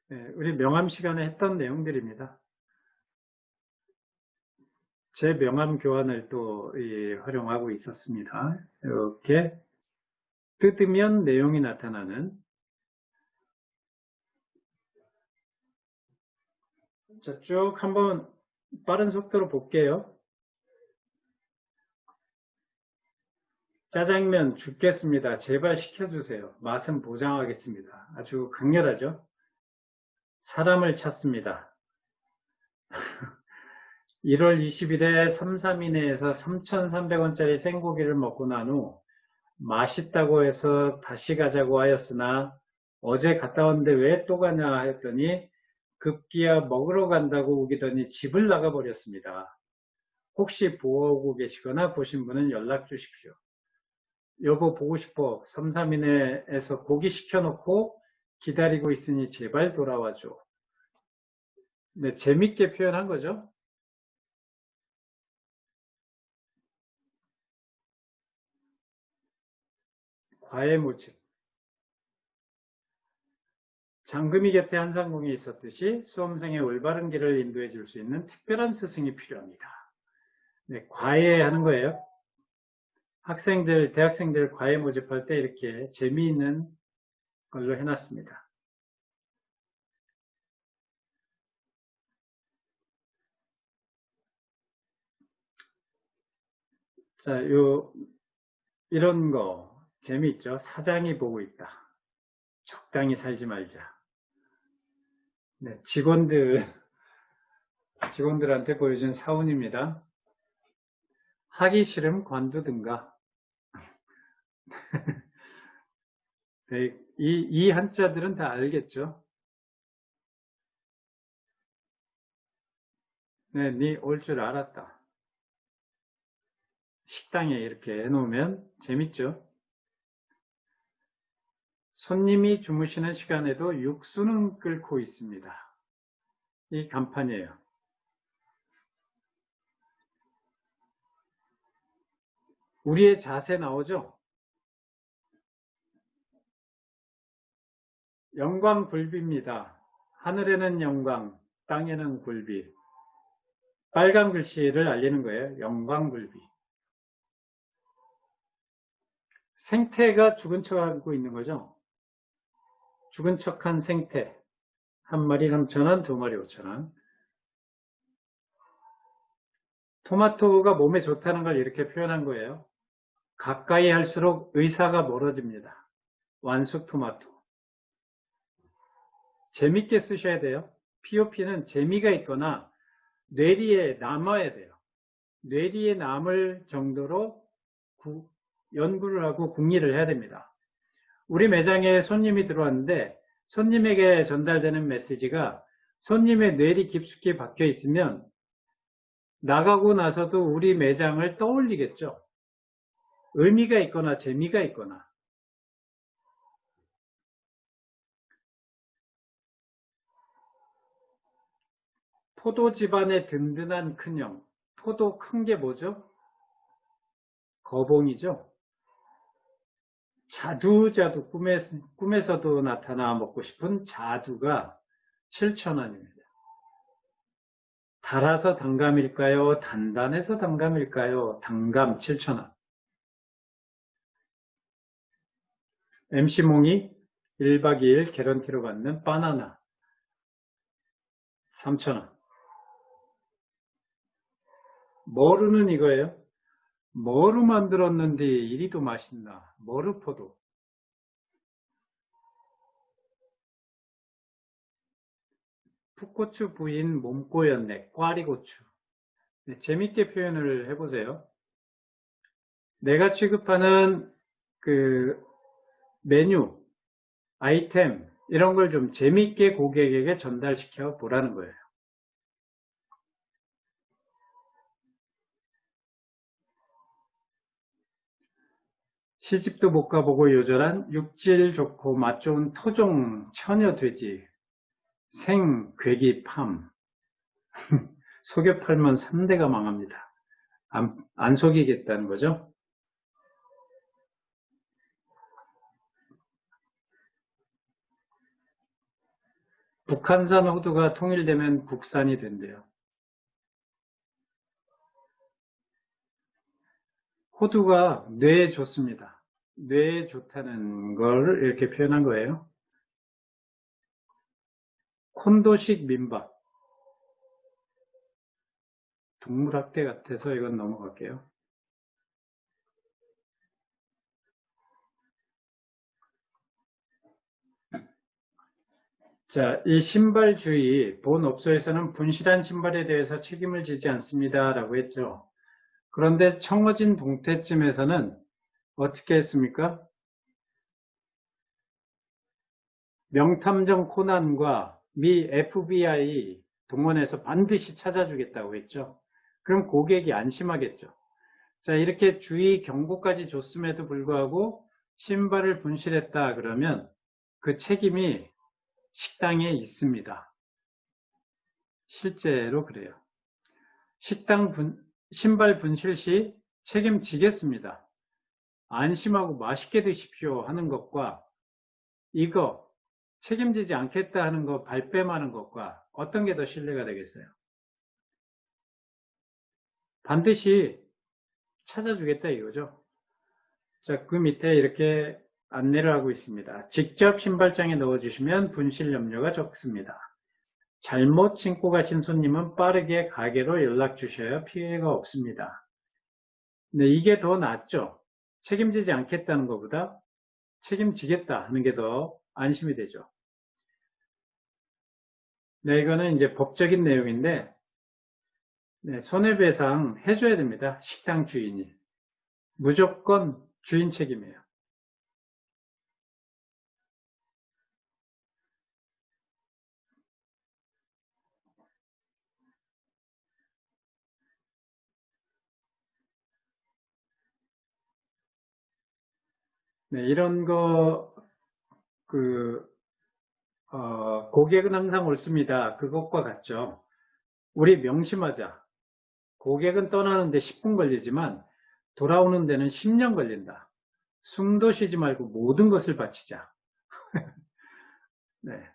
네, 우리 명함 시간에 했던 내용들입니다. 제 명함 교환을 또 활용하고 있었습니다. 이렇게 뜯으면 내용이 나타나는. 자, 쭉 한번 빠른 속도로 볼게요. 짜장면 죽겠습니다. 제발 시켜주세요. 맛은 보장하겠습니다. 아주 강렬하죠? 사람을 찾습니다. 1월 20일에 332내에서 3,300원짜리 생고기를 먹고 난 후 맛있다고 해서 다시 가자고 하였으나 어제 갔다 왔는데 왜 또 가냐 했더니 급기야 먹으러 간다고 우기더니 집을 나가버렸습니다. 혹시 보고 계시거나 보신 분은 연락 주십시오. 여보 보고 싶어. 332내에서 고기 시켜놓고 기다리고 있으니 제발 돌아와줘. 네, 재밌게 표현한 거죠. 과외 모집. 장금이 곁에 한상궁이 있었듯이 수험생의 올바른 길을 인도해 줄 수 있는 특별한 스승이 필요합니다. 네, 과외하는 거예요. 대학생들 과외 모집할 때 이렇게 재미있는 걸로 해놨습니다. 자, 이런 거 재미있죠? 사장이 보고 있다. 적당히 살지 말자. 네, 직원들한테 보여준 사원입니다. 하기 싫음 관두든가. 네, 이 한자들은 다 알겠죠? 네, 니 올 줄 알았다. 식당에 이렇게 해놓으면 재밌죠? 손님이 주무시는 시간에도 육수는 끓고 있습니다. 이 간판이에요. 우리의 자세 나오죠? 영광굴비입니다. 하늘에는 영광, 땅에는 굴비. 빨간 글씨를 알리는 거예요. 영광굴비. 생태가 죽은 척하고 있는 거죠. 죽은 척한 생태. 한 마리 3,000원, 두 마리 5,000원. 토마토가 몸에 좋다는 걸 이렇게 표현한 거예요. 가까이 할수록 의사가 멀어집니다. 완숙 토마토. 재밌게 쓰셔야 돼요. POP는 재미가 있거나 뇌리에 남아야 돼요. 뇌리에 남을 정도로 연구를 하고 궁리를 해야 됩니다. 우리 매장에 손님이 들어왔는데 손님에게 전달되는 메시지가 손님의 뇌리 깊숙이 박혀 있으면 나가고 나서도 우리 매장을 떠올리겠죠. 의미가 있거나 재미가 있거나. 포도 집안의 든든한 큰형. 포도 큰 게 뭐죠? 거봉이죠. 자두 꿈에서도 나타나 먹고 싶은 자두가 7,000원입니다. 달아서 단감일까요? 단단해서 단감일까요? 단감 7,000원. MC몽이 1박 2일 개런티로 받는 바나나 3,000원. 머루는 이거예요. 머루 만들었는데 이리도 맛있나. 머루포도. 풋고추 부인 몸꼬였네. 꽈리고추. 네, 재밌게 표현을 해보세요. 내가 취급하는 그 메뉴, 아이템 이런 걸 좀 재밌게 고객에게 전달시켜 보라는 거예요. 시집도 못 가보고 요절한 육질 좋고 맛 좋은 토종 처녀돼지 생 괴기팜 속여 팔면 3대가 망합니다. 안 속이겠다는 거죠. 북한산 호두가 통일되면 국산이 된대요. 호두가 뇌에 좋습니다. 뇌에 좋다는 걸 이렇게 표현한 거예요. 콘도식 민박. 동물학대 같아서 이건 넘어갈게요. 자, 이 신발주의, 본 업소에서는 분실한 신발에 대해서 책임을 지지 않습니다. 라고 했죠. 그런데 청어진 동태쯤에서는 어떻게 했습니까? 명탐정 코난과 미 FBI 동원해서 반드시 찾아주겠다고 했죠. 그럼 고객이 안심하겠죠. 자, 이렇게 주의 경고까지 줬음에도 불구하고 신발을 분실했다 그러면 그 책임이 식당에 있습니다. 실제로 그래요. 신발 분실 시 책임지겠습니다. 안심하고 맛있게 드십시오 하는 것과 이거 책임지지 않겠다 하는 거 발뺌하는 것과 어떤 게 더 신뢰가 되겠어요? 반드시 찾아주겠다 이거죠. 자, 그 밑에 이렇게 안내를 하고 있습니다. 직접 신발장에 넣어주시면 분실 염려가 적습니다. 잘못 신고 가신 손님은 빠르게 가게로 연락 주셔야 피해가 없습니다. 근데 이게 더 낫죠. 책임지지 않겠다는 것보다 책임지겠다 하는 게 더 안심이 되죠. 네, 이거는 이제 법적인 내용인데, 네, 손해배상 해줘야 됩니다. 식당 주인이. 무조건 주인 책임이에요. 네, 이런 거, 고객은 항상 옳습니다. 그것과 같죠. 우리 명심하자. 고객은 떠나는데 10분 걸리지만 돌아오는 데는 10년 걸린다. 숨도 쉬지 말고 모든 것을 바치자. 네.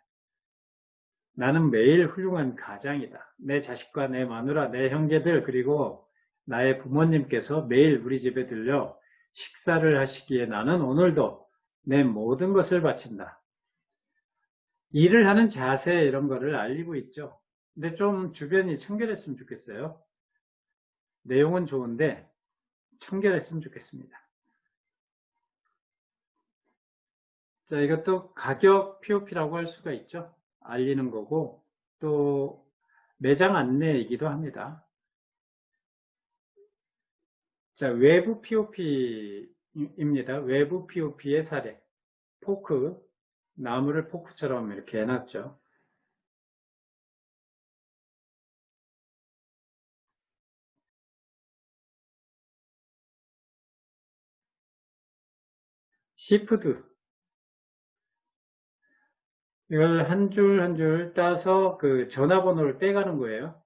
나는 매일 훌륭한 가장이다. 내 자식과 내 마누라, 내 형제들, 그리고 나의 부모님께서 매일 우리 집에 들려 식사를 하시기에 나는 오늘도 내 모든 것을 바친다. 일을 하는 자세 이런 거를 알리고 있죠. 근데 좀 주변이 청결했으면 좋겠어요. 내용은 좋은데 청결했으면 좋겠습니다. 자, 이것도 가격 POP라고 할 수가 있죠. 알리는 거고 또 매장 안내이기도 합니다. 자, 외부 POP입니다. 외부 POP의 사례. 포크, 나무를 포크처럼 이렇게 해놨죠. 시푸드. 이걸 한 줄 한 줄 따서 그 전화번호를 빼가는 거예요.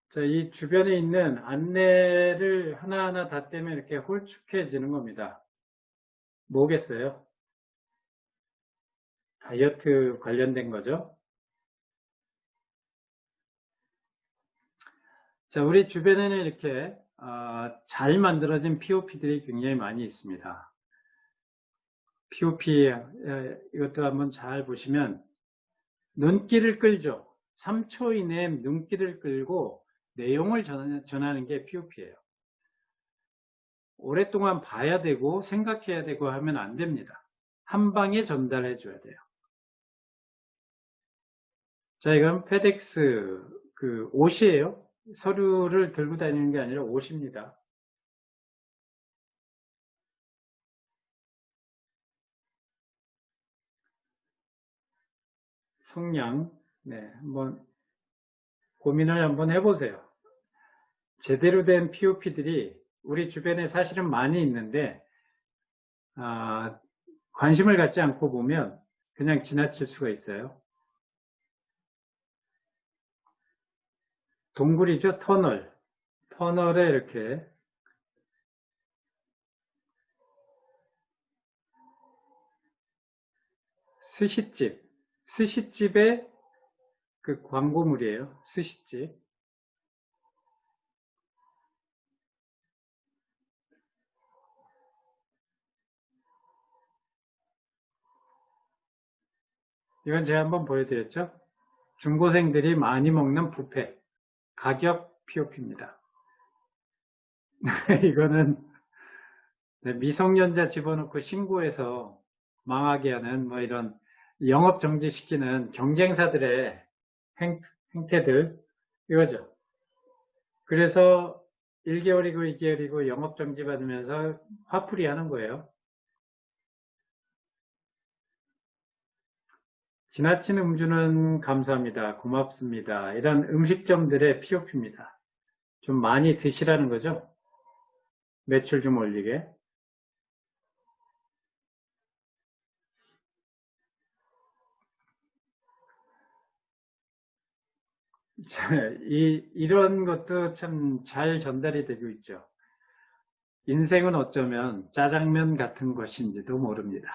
자, 이 주변에 있는 안내를 하나하나 다 떼면 이렇게 홀쭉해지는 겁니다. 뭐겠어요? 다이어트 관련된 거죠. 자, 우리 주변에는 이렇게 잘 만들어진 POP들이 굉장히 많이 있습니다. POP 이것도 한번 잘 보시면 눈길을 끌죠. 3초 이내에 눈길을 끌고 내용을 전하는 게 POP예요. 오랫동안 봐야 되고 생각해야 되고 하면 안 됩니다. 한 방에 전달해 줘야 돼요. 자, 이건 페덱스 그 옷이에요. 서류를 들고 다니는 게 아니라 옷입니다. 성냥, 네, 한번 고민을 한번 해보세요. 제대로 된 POP들이 우리 주변에 사실은 많이 있는데 관심을 갖지 않고 보면 그냥 지나칠 수가 있어요. 동굴이죠, 터널. 터널에 이렇게 스시집, 스시집의 그 광고물이에요. 스시집. 이건 제가 한번 보여드렸죠. 중고생들이 많이 먹는 뷔페. 가격 POP입니다. 이거는 미성년자 집어넣고 신고해서 망하게 하는 뭐 이런 영업 정지시키는 경쟁사들의 행태들 이거죠. 그래서 1개월이고 2개월이고 영업 정지 받으면서 화풀이 하는 거예요. 지나친 음주는 감사합니다. 고맙습니다. 이런 음식점들의 POP입니다. 좀 많이 드시라는 거죠. 매출 좀 올리게. 이런 것도 참 잘 전달이 되고 있죠. 인생은 어쩌면 짜장면 같은 것인지도 모릅니다.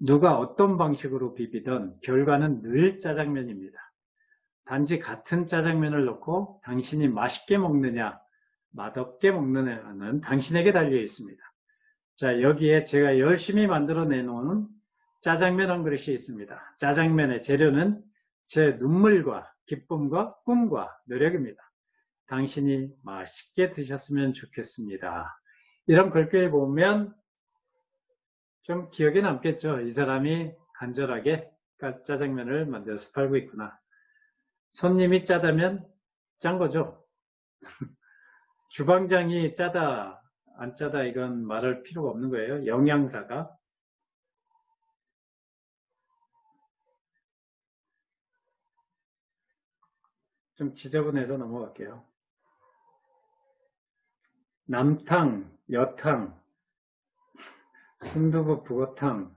누가 어떤 방식으로 비비던 결과는 늘 짜장면입니다. 단지 같은 짜장면을 넣고 당신이 맛있게 먹느냐, 맛없게 먹느냐는 당신에게 달려 있습니다. 자, 여기에 제가 열심히 만들어 내놓은 짜장면 한 그릇이 있습니다. 짜장면의 재료는 제 눈물과 기쁨과 꿈과 노력입니다. 당신이 맛있게 드셨으면 좋겠습니다. 이런 글귀를 보면 좀 기억에 남겠죠. 이 사람이 간절하게 짜장면을 만들어서 팔고 있구나. 손님이 짜다면 짠 거죠. 주방장이 짜다 안 짜다 이건 말할 필요가 없는 거예요. 영양사가. 좀 지저분해서 넘어갈게요. 남탕, 여탕, 순두부 북어탕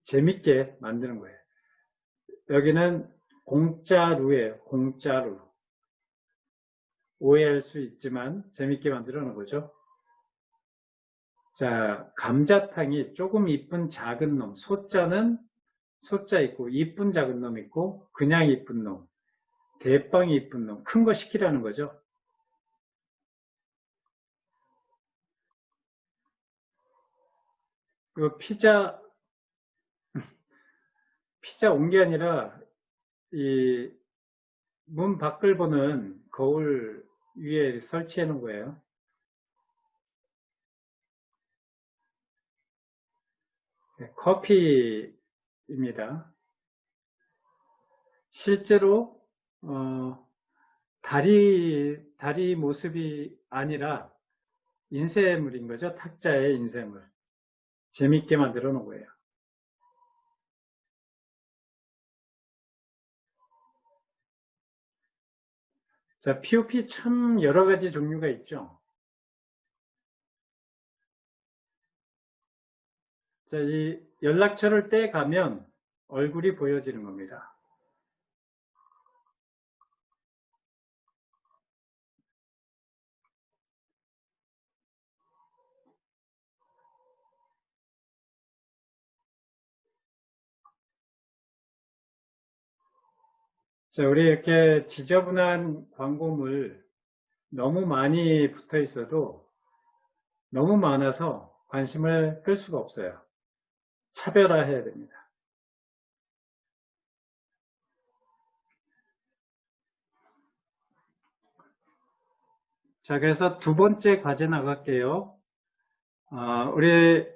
재밌게 만드는 거예요. 여기는 공짜루예요. 공짜루. 오해할 수 있지만 재밌게 만들어 놓은 거죠. 자, 감자탕이 조금 이쁜 작은 놈. 소자는 소자 있고 이쁜 작은 놈 있고 그냥 이쁜 놈. 대빵이 이쁜 놈. 큰 거 시키라는 거죠. 그 피자 온 게 아니라 이 문 밖을 보는 거울 위에 설치해 놓은 거예요. 네, 커피입니다. 실제로 다리 모습이 아니라 인쇄물인 거죠. 탁자의 인쇄물. 재밌게 만들어 놓은 거예요. 자, POP 참 여러 가지 종류가 있죠. 자, 이 연락처를 떼가면 얼굴이 보여지는 겁니다. 자, 우리 이렇게 지저분한 광고물 너무 많이 붙어 있어도 너무 많아서 관심을 끌 수가 없어요. 차별화해야 됩니다. 자, 그래서 두 번째 과제 나갈게요. 우리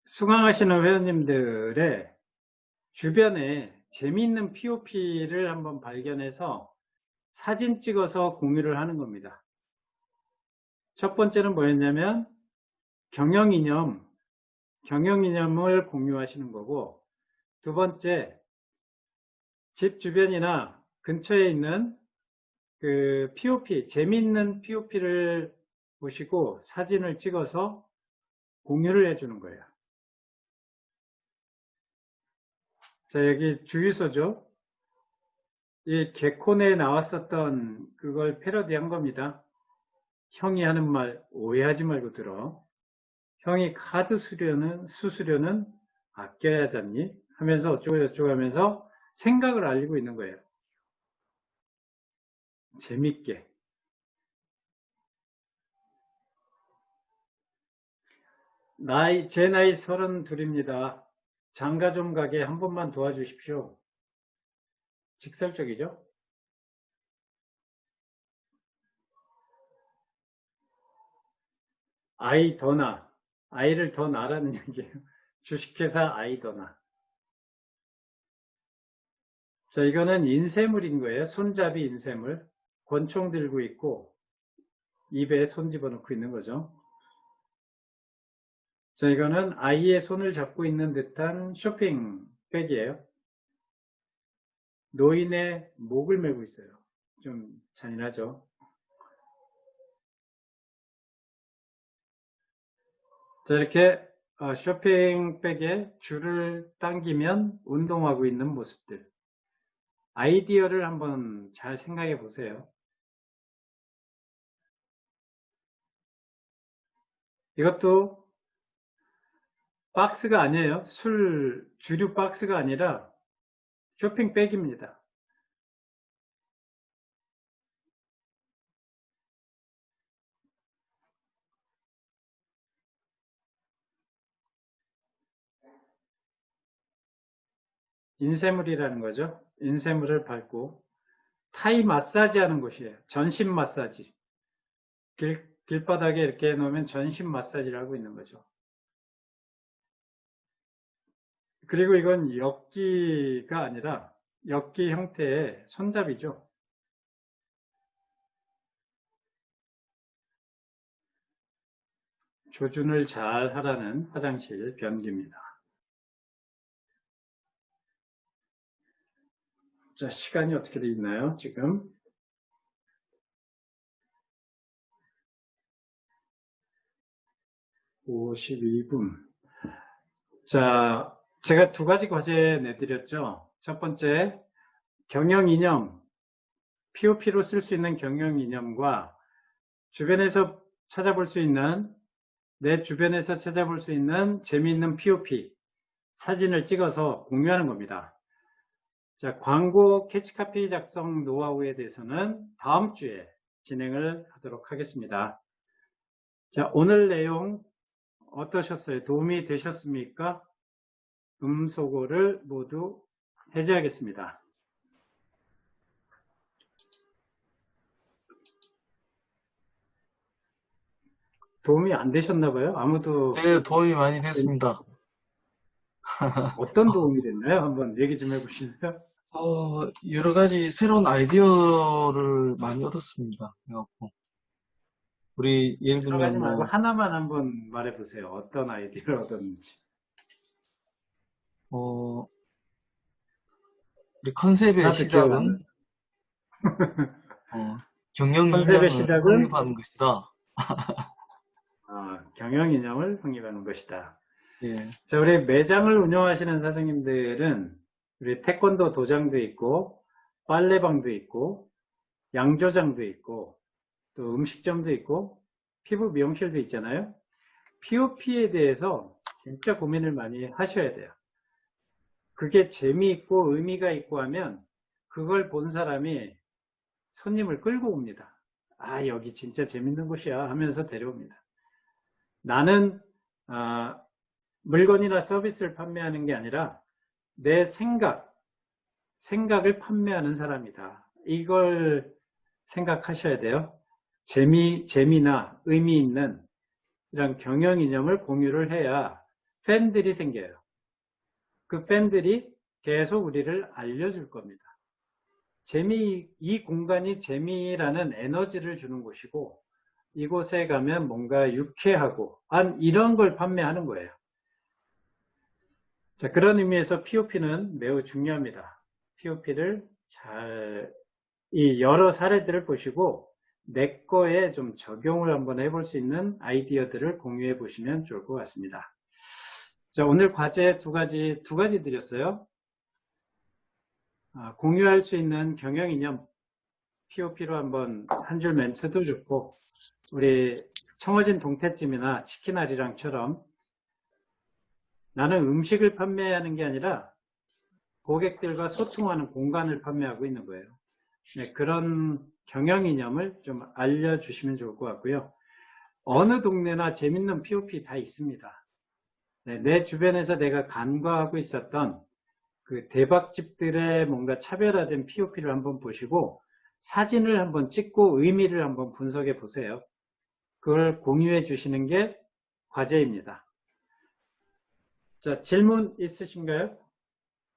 수강하시는 회원님들의 주변에 재미있는 POP를 한번 발견해서 사진 찍어서 공유를 하는 겁니다. 첫 번째는 뭐였냐면 경영이념을 공유하시는 거고, 두 번째 집 주변이나 근처에 있는 그 POP, 재미있는 POP를 보시고 사진을 찍어서 공유를 해주는 거예요. 자, 여기 주유소죠. 이 개콘에 나왔었던 그걸 패러디한 겁니다. 형이 하는 말 오해하지 말고 들어. 형이 카드 수수료는 아껴야 잖니? 하면서 어쩌고저쩌고 하면서 생각을 알리고 있는 거예요. 재밌게. 제 나이 32입니다. 장가 좀 가게 한 번만 도와주십시오. 직설적이죠? 아이 더 나. 아이를 더 낳으라는 얘기예요. 주식회사 아이 더 나. 자, 이거는 인쇄물인 거예요. 손잡이 인쇄물. 권총 들고 있고 입에 손 집어넣고 있는 거죠. 자, 이거는 아이의 손을 잡고 있는 듯한 쇼핑백이에요. 노인의 목을 메고 있어요. 좀 잔인하죠. 자, 이렇게 쇼핑백에 줄을 당기면 운동하고 있는 모습들. 아이디어를 한번 잘 생각해 보세요. 이것도 박스가 아니에요. 주류 박스가 아니라 쇼핑백입니다. 인쇄물이라는 거죠. 인쇄물을 밟고 타이 마사지 하는 곳이에요. 전신 마사지. 길바닥에 이렇게 해놓으면 전신 마사지를 하고 있는 거죠. 그리고 이건 엮기가 아니라 엮기 형태의 손잡이죠. 조준을 잘 하라는 화장실 변기입니다. 자, 시간이 어떻게 돼 있나요, 지금? 52분. 자, 제가 두 가지 과제 내드렸죠. 첫 번째, 경영 이념, POP로 쓸 수 있는 경영 이념과 주변에서 찾아볼 수 있는, 내 주변에서 찾아볼 수 있는 재미있는 POP, 사진을 찍어서 공유하는 겁니다. 자, 광고 캐치카피 작성 노하우에 대해서는 다음 주에 진행을 하도록 하겠습니다. 자, 오늘 내용 어떠셨어요? 도움이 되셨습니까? 음소거를 모두 해제하겠습니다. 도움이 안 되셨나 봐요? 아무도. 네, 도움이 많이 됐습니다. 어떤 도움이 됐나요? 한번 얘기 좀 해보실래요? 여러 가지 새로운 아이디어를 많이 얻었습니다. 그래갖고 우리 예를 여러 가지 들면 말고 하나만 한번 말해보세요. 어떤 아이디어를 얻었는지. 우리 컨셉의 하나도 기억 안 시작은 경영 컨셉의 이념을 시작은 확립하는 것이다. 경영 이념을 확립하는 것이다. 예. 자, 우리 매장을 운영하시는 사장님들은 우리 태권도 도장도 있고 빨래방도 있고 양조장도 있고 또 음식점도 있고 피부 미용실도 있잖아요. POP에 대해서 진짜 고민을 많이 하셔야 돼요. 그게 재미있고 의미가 있고 하면 그걸 본 사람이 손님을 끌고 옵니다. 아, 여기 진짜 재밌는 곳이야 하면서 데려옵니다. 나는 물건이나 서비스를 판매하는 게 아니라 내 생각을 판매하는 사람이다. 이걸 생각하셔야 돼요. 재미나 의미 있는 이런 경영 이념을 공유를 해야 팬들이 생겨요. 그 팬들이 계속 우리를 알려줄 겁니다. 이 공간이 재미라는 에너지를 주는 곳이고 이곳에 가면 뭔가 유쾌하고 이런 걸 판매하는 거예요. 자, 그런 의미에서 POP는 매우 중요합니다. POP를 이 여러 사례들을 보시고 내 거에 좀 적용을 한번 해볼 수 있는 아이디어들을 공유해 보시면 좋을 것 같습니다. 자, 오늘 과제 두 가지 드렸어요. 공유할 수 있는 경영 이념 POP로 한번 한 줄 멘트도 좋고 우리 청어진 동태찜이나 치킨아리랑처럼 나는 음식을 판매하는 게 아니라 고객들과 소통하는 공간을 판매하고 있는 거예요. 네, 그런 경영 이념을 좀 알려주시면 좋을 것 같고요. 어느 동네나 재밌는 POP 다 있습니다. 네, 내 주변에서 내가 간과하고 있었던 그 대박집들의 뭔가 차별화된 POP를 한번 보시고 사진을 한번 찍고 의미를 한번 분석해 보세요. 그걸 공유해 주시는 게 과제입니다. 자, 질문 있으신가요?